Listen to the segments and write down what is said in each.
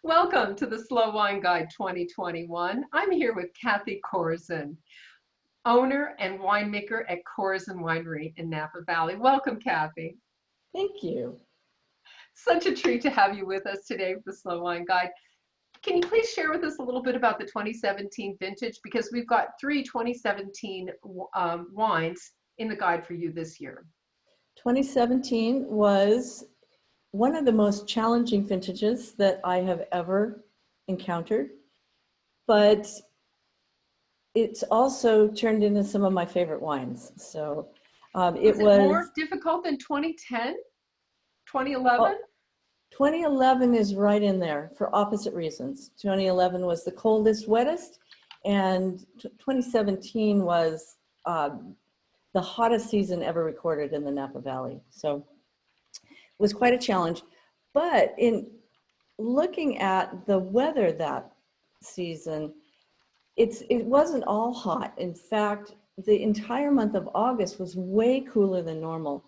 Welcome to the Slow Wine Guide 2021. I'm here with Kathy Corison, owner and winemaker at Corison Winery in Napa Valley. Welcome, Kathy. Thank you. Such a treat to have you with us today with the Slow Wine Guide. Can you please share with us a little bit about the 2017 vintage? Because we've got three 2017 wines in the guide for you this year. 2017 was one of the most challenging vintages that I have ever encountered, but it's also turned into some of my favorite wines. So Was it more difficult than 2010, 2011? 2011 is right in there for opposite reasons. 2011 was the coldest, wettest, and 2017 was the hottest season ever recorded in the Napa Valley. So it was quite a challenge. But in looking at the weather that season, it wasn't all hot. In fact, the entire month of August was way cooler than normal.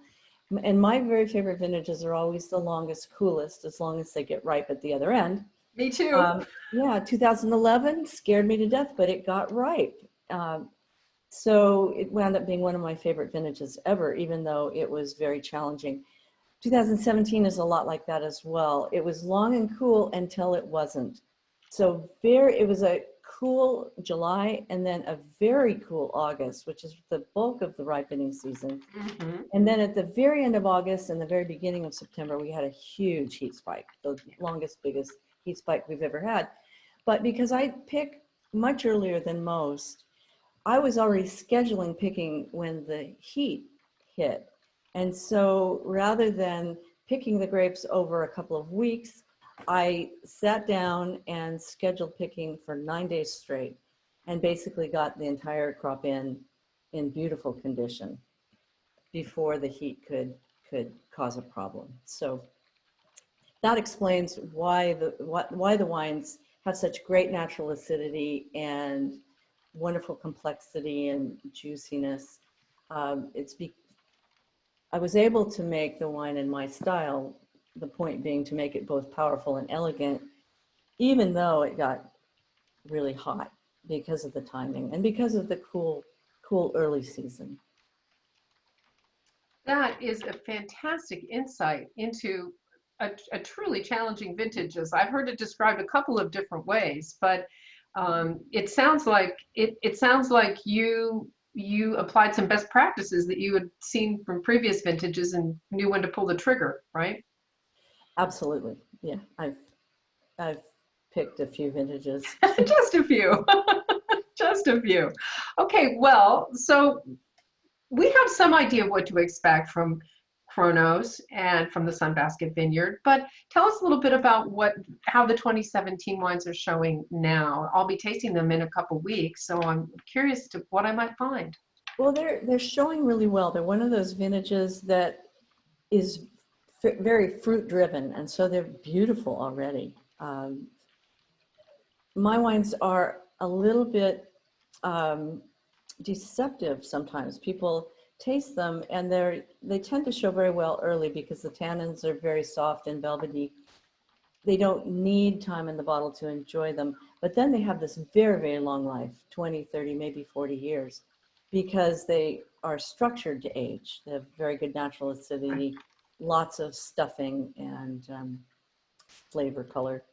And my very favorite vintages are always the longest, coolest, as long as they get ripe at the other end. Me too. Yeah, 2011 scared me to death, but it got ripe. So it wound up being one of my favorite vintages ever, even though it was very challenging. 2017 is a lot like that as well. It was long and cool until it wasn't. So it was a cool July and then a very cool August, which is the bulk of the ripening season. Mm-hmm. And then at the very end of August and the very beginning of September, we had a huge heat spike, the longest, biggest heat spike we've ever had. But because I pick much earlier than most, I was already scheduling picking when the heat hit. And so rather than picking the grapes over a couple of weeks, I sat down and scheduled picking for 9 days straight and basically got the entire crop in beautiful condition before the heat could cause a problem. So that explains why the wines have such great natural acidity and wonderful complexity and juiciness. I was able to make the wine in my style, the point being to make it both powerful and elegant, even though it got really hot because of the timing and because of the cool early season. That is a fantastic insight into a truly challenging vintages. I've heard it described a couple of different ways, but it sounds like you applied some best practices that you had seen from previous vintages and knew when to pull the trigger, right? Absolutely, yeah. I've picked a few vintages. Just a few, just a few. Okay, well, so we have some idea of what to expect from Chronos and from the Sunbasket Vineyard, but tell us a little bit about how the 2017 wines are showing now. I'll be tasting them in a couple weeks, so I'm curious to what I might find. Well, they're showing really well. They're one of those vintages that is very fruit driven, and so they're beautiful already. My wines are a little bit deceptive sometimes. People taste them and they tend to show very well early because the tannins are very soft and velvety. They don't need time in the bottle to enjoy them, but then they have this very, very long life, 20, 30, maybe 40 years, because they are structured to age. They have very good natural acidity, lots of stuffing and flavor, color.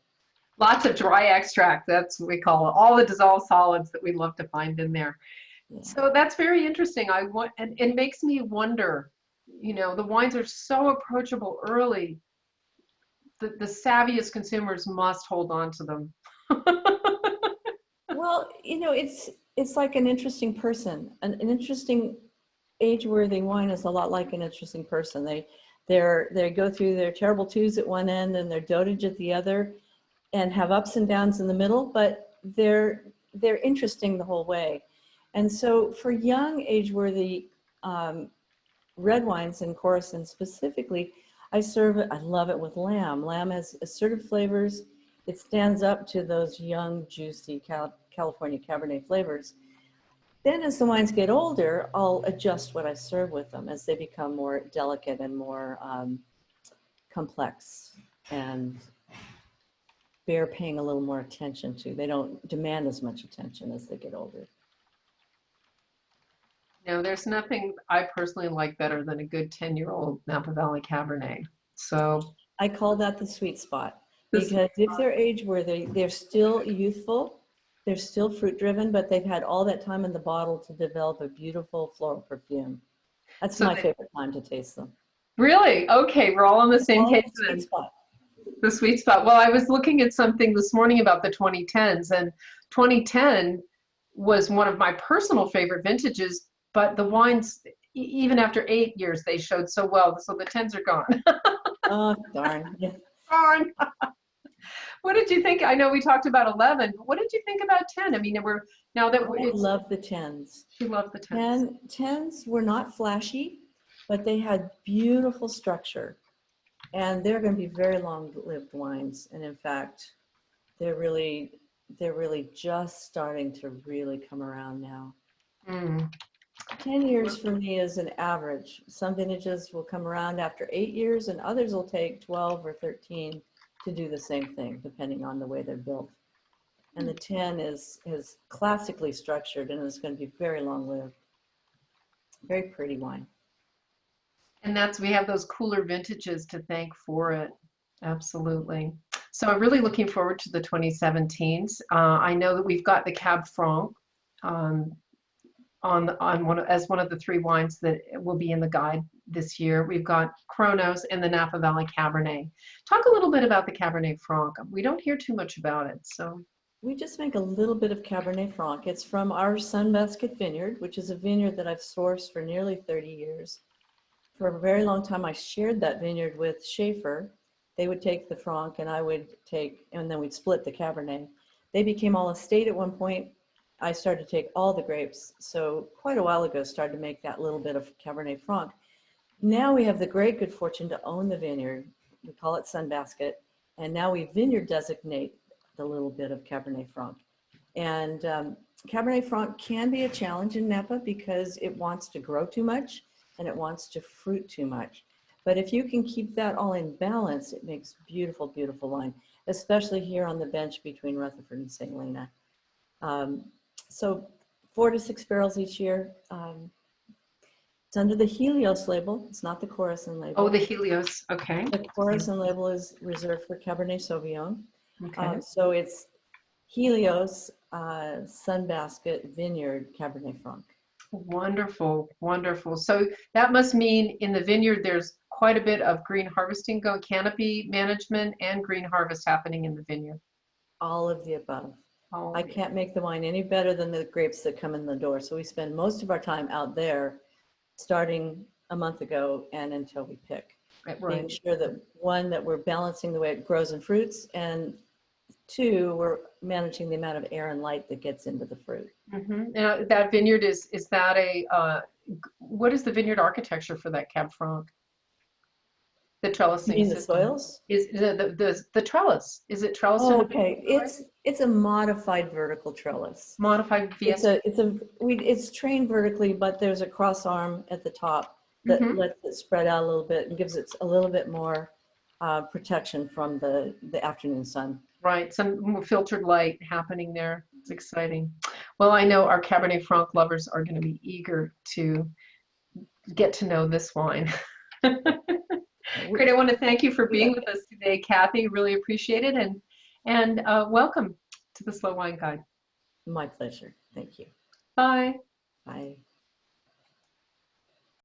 Lots of dry extract, that's what we call it. All the dissolved solids that we love to find in there. Yeah. So that's very interesting. And it makes me wonder, the wines are so approachable early. The savviest consumers must hold on to them. Well, it's like an interesting person. An interesting age-worthy wine is a lot like an interesting person. They go through their terrible twos at one end and their dotage at the other, and have ups and downs in the middle, but they're interesting the whole way. And so for young, age-worthy red wines and Corison specifically, I love it with lamb. Lamb has assertive flavors. It stands up to those young, juicy California Cabernet flavors. Then as the wines get older, I'll adjust what I serve with them as they become more delicate and more complex and bear paying a little more attention to. They don't demand as much attention as they get older. No, there's nothing I personally like better than a good 10-year-old Napa Valley Cabernet. So I call that the sweet spot, this, because if they're age worthy, they're still youthful, they're still fruit driven, but they've had all that time in the bottle to develop a beautiful floral perfume. That's so my they, favorite time to taste them. really, okay, we're all on the same All in page the sweet then. spot. The sweet spot. Well, I was looking at something this morning about the 2010s, and 2010 was one of my personal favorite vintages, but the wines, even after 8 years, they showed so well. So the 10s are gone. Oh, darn. Yeah. Darn. What did you think? I know we talked about 11, but what did you think about 10? I mean, we're now that I it's, love the 10s. she loved the 10s. 10s were not flashy, but they had beautiful structure. And they're going to be very long-lived wines. And in fact, they're really just starting to really come around now. Mm. 10 years for me is an average. Some vintages will come around after 8 years, and others will take 12 or 13 to do the same thing, depending on the way they're built. And the 10 is classically structured, and it's going to be very long-lived. Very pretty wine. And we have those cooler vintages to thank for it. Absolutely. So I'm really looking forward to the 2017s. I know that we've got the Cab Franc as one of the 3 wines that will be in the guide this year. We've got Kronos and the Napa Valley Cabernet. Talk a little bit about the Cabernet Franc. We don't hear too much about it, so. We just make a little bit of Cabernet Franc. It's from our Sunbasket Vineyard, which is a vineyard that I've sourced for nearly 30 years. For a very long time, I shared that vineyard with Schaefer. They would take the Franc and I would take, and then we'd split the Cabernet. They became all estate at one point. I started to take all the grapes. So quite a while ago, started to make that little bit of Cabernet Franc. Now we have the great good fortune to own the vineyard. We call it Sunbasket. And now we vineyard designate the little bit of Cabernet Franc. And Cabernet Franc can be a challenge in Napa because it wants to grow too much and it wants to fruit too much. But if you can keep that all in balance, it makes beautiful, beautiful wine, especially here on the bench between Rutherford and St. Helena. So 4 to 6 barrels each year. It's under the Helios label. It's not the Corison label. Oh, the Helios. Okay. The Corison label is reserved for Cabernet Sauvignon. Okay. So it's Helios Sunbasket Vineyard Cabernet Franc. Wonderful, wonderful. So that must mean in the vineyard there's quite a bit of green harvesting going, canopy management and green harvest happening in the vineyard. All of the above. I Yeah. can't make the wine any better than the grapes that come in the door. So we spend most of our time out there, starting a month ago and until we pick. Right. Being sure that 1, that we're balancing the way it grows and fruits, and 2, we're managing the amount of air and light that gets into the fruit. Mm-hmm. Now that vineyard is that what is the vineyard architecture for that Cab Franc? The trellising You mean the system. soils? Is the trellis? Is it trellis? Oh, okay. It's a modified vertical trellis. Modified VS? It's trained vertically, but there's a cross arm at the top that lets it spread out a little bit and gives it a little bit more protection from the afternoon sun. Right, some more filtered light happening there. It's exciting. Well, I know our Cabernet Franc lovers are going to be eager to get to know this wine. Great, I want to thank you for being with us today, Kathy. Really appreciate it, and welcome to the Slow Wine Guide. My pleasure. Thank you. Bye. Bye.